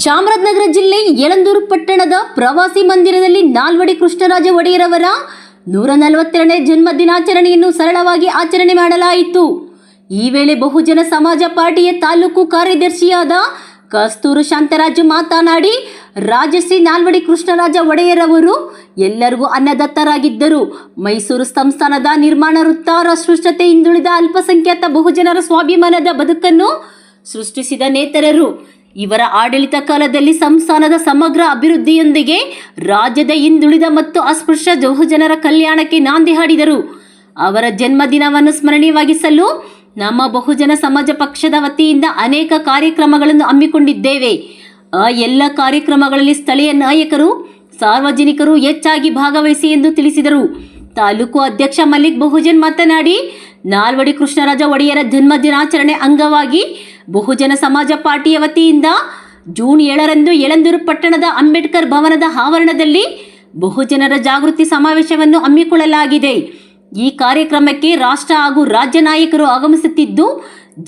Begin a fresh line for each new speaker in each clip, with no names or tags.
ಚಾಮರಾಜನಗರ ಜಿಲ್ಲೆ ಯಳಂದೂರು ಪಟ್ಟಣದ ಪ್ರವಾಸಿ ಮಂದಿರದಲ್ಲಿ ನಾಲ್ವಡಿ ಕೃಷ್ಣರಾಜ ಒಡೆಯರವರ 142ನೇ ಜನ್ಮ ದಿನಾಚರಣೆಯನ್ನು ಸರಳವಾಗಿ ಆಚರಣೆ ಮಾಡಲಾಯಿತು. ಈ ವೇಳೆ ಬಹುಜನ ಸಮಾಜ ಪಾರ್ಟಿಯ ತಾಲೂಕು ಕಾರ್ಯದರ್ಶಿಯಾದ ಕಸ್ತೂರು ಶಾಂತರಾಜು ಮಾತನಾಡಿ, ರಾಜಶ್ರೀ ನಾಲ್ವಡಿ ಕೃಷ್ಣರಾಜ ಒಡೆಯರವರು ಎಲ್ಲರಿಗೂ ಅನ್ನದತ್ತರಾಗಿದ್ದರು. ಮೈಸೂರು ಸಂಸ್ಥಾನದ ನಿರ್ಮಾಣ ವೃತ್ತ ಅಸ್ಪೃಶ್ಯತೆ, ಹಿಂದುಳಿದ ಅಲ್ಪಸಂಖ್ಯಾತ ಬಹುಜನರ ಸ್ವಾಭಿಮಾನದ ಬದುಕನ್ನು ಸೃಷ್ಟಿಸಿದ ನೇತರರು. ಇವರ ಆಡಳಿತ ಕಾಲದಲ್ಲಿ ಸಂಸ್ಥಾನದ ಸಮಗ್ರ ಅಭಿವೃದ್ಧಿಯೊಂದಿಗೆ ರಾಜ್ಯದ ಹಿಂದುಳಿದ ಮತ್ತು ಅಸ್ಪೃಶ್ಯ ಬಹುಜನರ ಕಲ್ಯಾಣಕ್ಕೆ ನಾಂದಿ ಹಾಡಿದರು. ಅವರ ಜನ್ಮದಿನವನ್ನು ಸ್ಮರಣೀಯವಾಗಿಸಲು ನಮ್ಮ ಬಹುಜನ ಸಮಾಜ ಪಕ್ಷದ ವತಿಯಿಂದ ಅನೇಕ ಕಾರ್ಯಕ್ರಮಗಳನ್ನು ಹಮ್ಮಿಕೊಂಡಿದ್ದೇವೆ. ಆ ಎಲ್ಲ ಕಾರ್ಯಕ್ರಮಗಳಲ್ಲಿ ಸ್ಥಳೀಯ ನಾಯಕರು, ಸಾರ್ವಜನಿಕರು ಹೆಚ್ಚಾಗಿ ಭಾಗವಹಿಸಿ ಎಂದು ತಿಳಿಸಿದರು. ತಾಲೂಕು ಅಧ್ಯಕ್ಷ ಮಲ್ಲಿಕ್ ಬಹುಜನ್ ಮಾತನಾಡಿ, ನಾಲ್ವಡಿ ಕೃಷ್ಣರಾಜ ಒಡೆಯರ ಜನ್ಮ ದಿನಾಚರಣೆ ಅಂಗವಾಗಿ ಬಹುಜನ ಸಮಾಜ ಪಾರ್ಟಿಯ ವತಿಯಿಂದ ಜೂನ್ 7ರಂದು ಯಳಂದೂರು ಪಟ್ಟಣದ ಅಂಬೇಡ್ಕರ್ ಭವನದ ಆವರಣದಲ್ಲಿ ಬಹುಜನರ ಜಾಗೃತಿ ಸಮಾವೇಶವನ್ನು ಹಮ್ಮಿಕೊಳ್ಳಲಾಗಿದೆ. ಈ ಕಾರ್ಯಕ್ರಮಕ್ಕೆ ರಾಷ್ಟ್ರ ಹಾಗೂ ರಾಜ್ಯ ನಾಯಕರು ಆಗಮಿಸುತ್ತಿದ್ದು,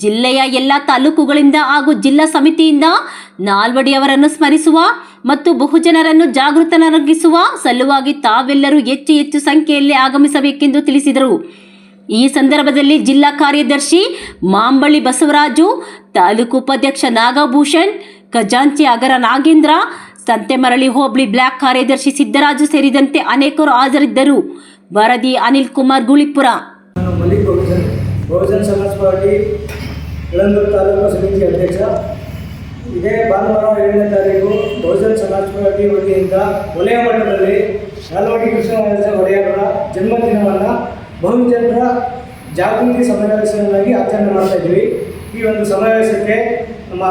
ಜಿಲ್ಲೆಯ ಎಲ್ಲ ತಾಲೂಕುಗಳಿಂದ ಹಾಗೂ ಜಿಲ್ಲಾ ಸಮಿತಿಯಿಂದ ನಾಲ್ವಡಿ ಅವರನ್ನು ಸ್ಮರಿಸುವ ಮತ್ತು ಬಹುಜನರನ್ನು ಜಾಗೃತರಾಗಿಸುವ ಸಲುವಾಗಿ ತಾವೆಲ್ಲರೂ ಹೆಚ್ಚು ಸಂಖ್ಯೆಯಲ್ಲಿ ಆಗಮಿಸಬೇಕೆಂದು ತಿಳಿಸಿದರು. ಈ ಸಂದರ್ಭದಲ್ಲಿ ಜಿಲ್ಲಾ ಕಾರ್ಯದರ್ಶಿ ಮಾಂಬಳಿ ಬಸವರಾಜು, ತಾಲೂಕು ಉಪಾಧ್ಯಕ್ಷ ನಾಗಭೂಷಣ್, ಖಜಾಂಚಿ ಅಗರ ನಾಗೇಂದ್ರ, ಸಂತೆಮರಳಿ ಹೋಬಳಿ ಬ್ಲಾಕ್ ಕಾರ್ಯದರ್ಶಿ ಸಿದ್ದರಾಜು ಸೇರಿದಂತೆ ಅನೇಕರು ಹಾಜರಿದ್ದರು. ವರದಿ ಅನಿಲ್ ಕುಮಾರ್ ಗುಳಿಪುರ.
ಬಹುಜನ ಸಮಾಜ ಪಾರ್ಟಿ ಯಳಂದೂರು ತಾಲೂಕು ಸಮಿತಿ ಅಧ್ಯಕ್ಷ. ಇದೇ ಭಾನುವಾರ 7ನೇ ತಾರೀಕು ಬಹುಜನ ಸಮಾಜ ಪಾರ್ಟಿ ವತಿಯಿಂದ ವಲಯ ಮಟ್ಟದಲ್ಲಿ ನಾಲ್ವಡಿ ಕೃಷ್ಣರಾಜ ಒಡೆಯರ ಜನ್ಮದಿನವನ್ನು ಬಹುಜನರ ಜಾಗೃತಿ ಸಮಾವೇಶವನ್ನಾಗಿ ಆಚರಣೆ ಮಾಡ್ತಾ ಇದ್ದೀವಿ. ಈ ಒಂದು ಸಮಾವೇಶಕ್ಕೆ ನಮ್ಮ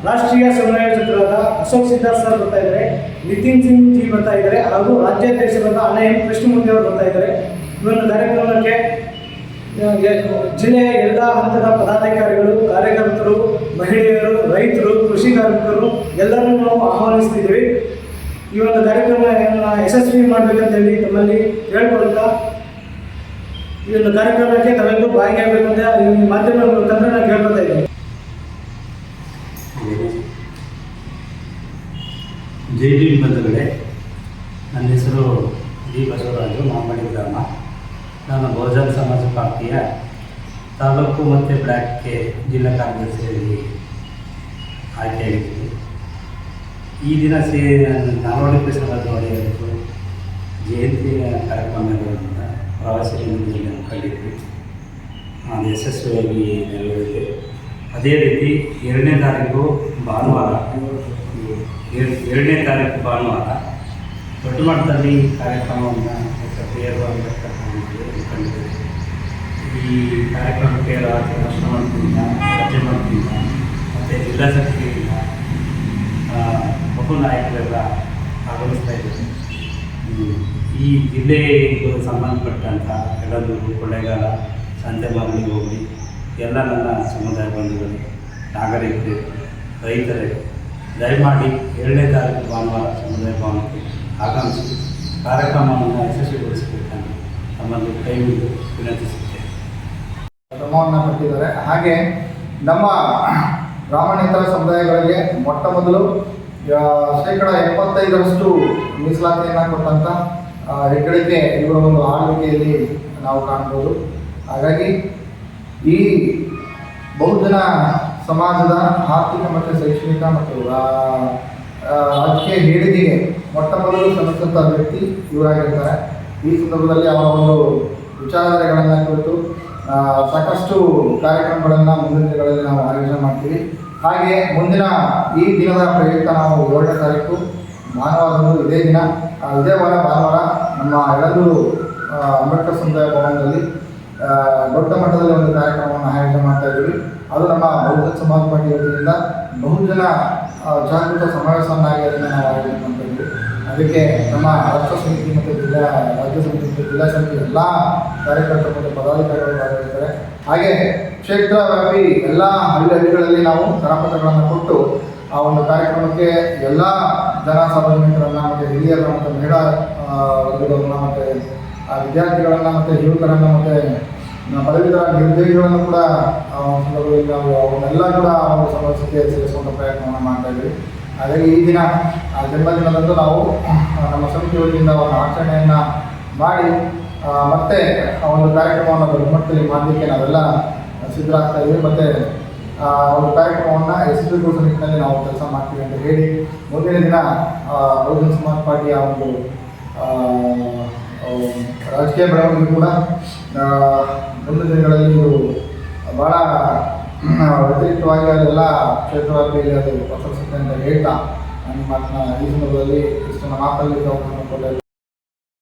ರಾಷ್ಟ್ರೀಯ ಸಂಯೋಜಕರಾದ ಅಶೋಕ್ ಸಿದ್ಧಾರ್ಥ ಸರ್ ಬರ್ತಾ ಇದ್ದಾರೆ, ನಿತಿನ್ ಸಿಂಗ್ ಜಿ ಬರ್ತಾ ಇದ್ದಾರೆ, ಹಾಗೂ ರಾಜ್ಯಾಧ್ಯಕ್ಷರಾದ ಅನಯನ್ ಕೃಷ್ಣಮೂರ್ತಿ ಅವರು ಬರ್ತಾ ಇದ್ದಾರೆ. ಈ ಒಂದು ಕಾರ್ಯಕ್ರಮಕ್ಕೆ ಜಿಲ್ಲೆಯ ಎಲ್ಲ ಹಂತದ ಪದಾಧಿಕಾರಿಗಳು, ಕಾರ್ಯಕರ್ತರು, ಮಹಿಳೆಯರು, ರೈತರು, ಕೃಷಿ ಕಾರ್ಮಿಕರು ಎಲ್ಲರನ್ನೂ ನಾವು ಆಹ್ವಾನಿಸ್ತಿದ್ದೀವಿ. ಈ ಒಂದು ಕಾರ್ಯಕ್ರಮವನ್ನು ಯಶಸ್ವಿ ಮಾಡಬೇಕಂತೇಳಿ ತಮ್ಮಲ್ಲಿ ಹೇಳ್ಕೊಳ್ತಾ ಈ ಒಂದು ಕಾರ್ಯಕ್ರಮಕ್ಕೆ ತಾವೆಲ್ಲರೂ ಭಾಗಿಯಾಗಬೇಕಂತ ಈ ಮಾಧ್ಯಮದ ಮುಖಾಂತರ ನಾನು ಕೇಳ್ಕೊತಾ ಇದ್ದೀನಿ.
ಜೈ ಭೀಮ್ ಬಂಧುಗಳೇ, ನನ್ನ ಹೆಸರು ಡಿ ಬಸವರಾಜು, ಮಾಂಬಳಿ ಗ್ರಾಮ. ನಾನು ಬಹುಜನ ಸಮಾಜ ಪಾರ್ಟಿಯ ತಾಲೂಕು ಮತ್ತು ಬ್ಲಾಕ್ಗೆ ಜಿಲ್ಲಾ ಕಾರ್ಯದರ್ಶಿಯಾಗಿ ಆಯ್ಕೆಯಾಗಿದ್ದೀನಿ. ಈ ದಿನ ನಾಲ್ವಡಿ ಕೃಷ್ಣರಾಜ ಒಡೆಯರು ಜಯಂತಿ ಕಾರ್ಯಕ್ರಮಗಳಿಂದ ಪ್ರವಾಸಿ ಮಂದಿರದಲ್ಲಿ ಹಮ್ಮಿಕೊಂಡಿದ್ವಿ. ಅದು ಯಶಸ್ವಿಯಾಗಿ ನೆರವೇರಿದೆ. ಅದೇ ರೀತಿ 2ನೇ ತಾರೀಕು ಭಾನುವಾರ ದೊಡ್ಡ ಮಟ್ಟದಲ್ಲಿ ಕಾರ್ಯಕ್ರಮವನ್ನು ಹಮ್ಮಿಕೊಂಡಿದ್ದೇವೆ. ಈ ಕಾರ್ಯಕ್ರಮಕ್ಕೆ ರಾಷ್ಟ್ರ ಮಟ್ಟದಿಂದ, ರಾಜ್ಯ ಮಟ್ಟದಿಂದ ಮತ್ತು ಜಿಲ್ಲಾ ಸಮಿತಿಯಿಂದ ಬಹು ನಾಯಕರೆಲ್ಲ ಆಗಮಿಸ್ತಾ ಇದ್ದಾರೆ. ಈ ಜಿಲ್ಲೆಗೆ ಸಂಬಂಧಪಟ್ಟಂಥ ಯಳಂದೂರು, ಕೊಳ್ಳೇಗಾಲ, ಸಂತೆಮರಳಿ ಹೋಬಳಿ ಎಲ್ಲ ನನ್ನ ಸಮುದಾಯ ಬಂಧುಗಳು, ನಾಗರಿಕರು, ರೈತರೇ, ದಯಮಾಡಿ 2ನೇ ತಾರೀಕು ಭಾನುವಾರ ಸಮುದಾಯ ಭವನಕ್ಕೆ ಆಗಮಿಸಿ ಕಾರ್ಯಕ್ರಮವನ್ನು ಯಶಸ್ವಿಗೊಳಿಸಬೇಕೆಂದು ನಮ್ಮಲ್ಲಿ ಕೈ ಮುಗಿದು ವಿನಂತಿಸುತ್ತೇವೆ.
ಕ್ರಮವನ್ನು ಕೊಟ್ಟಿದ್ದಾರೆ. ಹಾಗೆ ನಮ್ಮ ಬ್ರಾಹ್ಮಣೇತರ ಸಮುದಾಯಗಳಿಗೆ ಮೊಟ್ಟ ಮೊದಲು 75% ಮೀಸಲಾತಿಯನ್ನು ಕೊಟ್ಟಂಥ ಹೆಗ್ಗಳಿಕೆ ಇವರ ಒಂದು ಆಳ್ವಿಕೆಯಲ್ಲಿ ನಾವು ಕಾಣ್ಬೋದು. ಹಾಗಾಗಿ ಈ ಬಹುಜನ ಸಮಾಜದ ಆರ್ಥಿಕ ಮತ್ತು ಶೈಕ್ಷಣಿಕ ಮತ್ತು ರಾಜಕೀಯ ಏಳಿಗೆಗೆ ಮೊಟ್ಟ ಮೊದಲು ಶ್ರಮಿಸಿದಂಥ ವ್ಯಕ್ತಿ ಇವರಾಗಿರ್ತಾರೆ. ಈ ಸಂದರ್ಭದಲ್ಲಿ ಅವರ ಒಂದು ವಿಚಾರಧಾರೆಗಳನ್ನು ಕುರಿತು ಸಾಕಷ್ಟು ಕಾರ್ಯಕ್ರಮಗಳನ್ನು ಮುಂದಿನ ದಿನಗಳಲ್ಲಿ ನಾವು ಆಯೋಜನೆ ಮಾಡ್ತೀವಿ. ಹಾಗೆ ಮುಂದಿನ ಈ ದಿನದ ಪ್ರಯುಕ್ತ ನಾವು 7ನೇ ತಾರೀಕು ಭಾನುವಾರದಂದು ಇದೇ ಭಾನುವಾರ ನಮ್ಮ ಯಳಂದೂರು ಅಂಬೇಡ್ಕರ್ ಸಮುದಾಯ ಭವನದಲ್ಲಿ ದೊಡ್ಡ ಮಟ್ಟದಲ್ಲಿ ಒಂದು ಕಾರ್ಯಕ್ರಮವನ್ನು ಆಯೋಜನೆ ಮಾಡ್ತಾ ಇದ್ದೀವಿ. ಅದು ನಮ್ಮ ಬಹುಜನ ಸಮಾಜ ಪಾರ್ಟಿ ವತಿಯಿಂದ ಬಹುಜನ ಜಾಗೃತ ಸಮಾವೇಶವನ್ನಾಗಿ ಅದನ್ನು ನಾವು ಆಯೋಜನೆ ಮಾಡ್ತಾ ಇದ್ದೀವಿ. ಅದಕ್ಕೆ ನಮ್ಮ ರಾಷ್ಟ್ರ ಸಮಿತಿ ಮತ್ತು ರಾಜ್ಯ ಸಮಿತಿ ಮತ್ತು ಜಿಲ್ಲಾ ಸಮಿತಿ ಎಲ್ಲ ಕಾರ್ಯಕರ್ತರು ಮತ್ತು ಪದಾಧಿಕಾರಿಗಳು ಭಾಗವಹಿಸ್ತಾರೆ. ಹಾಗೆ ಕ್ಷೇತ್ರವ್ಯಾಪಿ ಎಲ್ಲ ಹಳ್ಳಿಗಳಲ್ಲಿ ನಾವು ಕರಪತ್ರಗಳನ್ನು ಕೊಟ್ಟು ಆ ಒಂದು ಕಾರ್ಯಕ್ರಮಕ್ಕೆ ಎಲ್ಲ ಜನ ಸಾರ್ವಜನಿಕರನ್ನು ಮತ್ತು ಹಿರಿಯರನ್ನು ಮತ್ತು ಮಹಿಳಾ ವರ್ಗದವರನ್ನು ಮತ್ತು ವಿದ್ಯಾರ್ಥಿಗಳನ್ನು ಮತ್ತು ಯುವಕರನ್ನು ಮತ್ತು ಪದವೀಧರ ನಿರ್ದೇಶಗಳನ್ನು ಕೂಡ ಸಂದರ್ಭದಲ್ಲಿ ನಾವು ಅವನ್ನೆಲ್ಲ ಕೂಡ ಒಂದು ಸಮಾವೇಶಕ್ಕೆ ಸೇರಿಸುವಂಥ ಪ್ರಯತ್ನವನ್ನು ಮಾಡ್ತಾ ಇದ್ದೀವಿ. ಹಾಗಾಗಿ ಈ ದಿನ ಆ ಜನ್ಮದಿನದಂದು ನಾವು ನಮ್ಮ ಸಮಿತಿ ವತಿಯಿಂದ ಒಂದು ಆಚರಣೆಯನ್ನು ಮಾಡಿ ಮತ್ತೆ ಆ ಒಂದು ಕಾರ್ಯಕ್ರಮವನ್ನು ದೊಡ್ಡ ಮಟ್ಟದಲ್ಲಿ ಮಾಡಲಿಕ್ಕೆ ನಾವೆಲ್ಲ ಸಿದ್ಧರಾಗ್ತಾ ಇದ್ದೀವಿ. ಮತ್ತು ಒಂದು ಕಾರ್ಯಕ್ರಮವನ್ನು ಯಶಸ್ವಿಗೊಳಿಸೋ ನಿಟ್ಟಿನಲ್ಲಿ ನಾವು ಕೆಲಸ ಮಾಡ್ತೀವಿ ಅಂತ ಹೇಳಿ ಮುಂದಿನ ದಿನ ಬಹುಜನ ಸಮಾಜ ಪಾರ್ಟಿಯ ಒಂದು ರಾಜಕೀಯ ಬೆಳವಣಿಗೆ ಕೂಡ ಮುಂದಿನ ದಿನಗಳಲ್ಲಿ ಇದು ಭಾಳ ವ್ಯತಿರಿಕ್ತವಾಗಿ ಅದೆಲ್ಲ ಕ್ಷೇತ್ರವಾಗಿ ಅದು ಪಸರಿಸುತ್ತೆ ಅಂತ ಹೇಳ್ತಾ ನನ್ನ ಮಾತನ್ನ ಈ ಸಂದರ್ಭದಲ್ಲಿ ಇಷ್ಟನ್ನು ಮಾತಲ್ಲಿ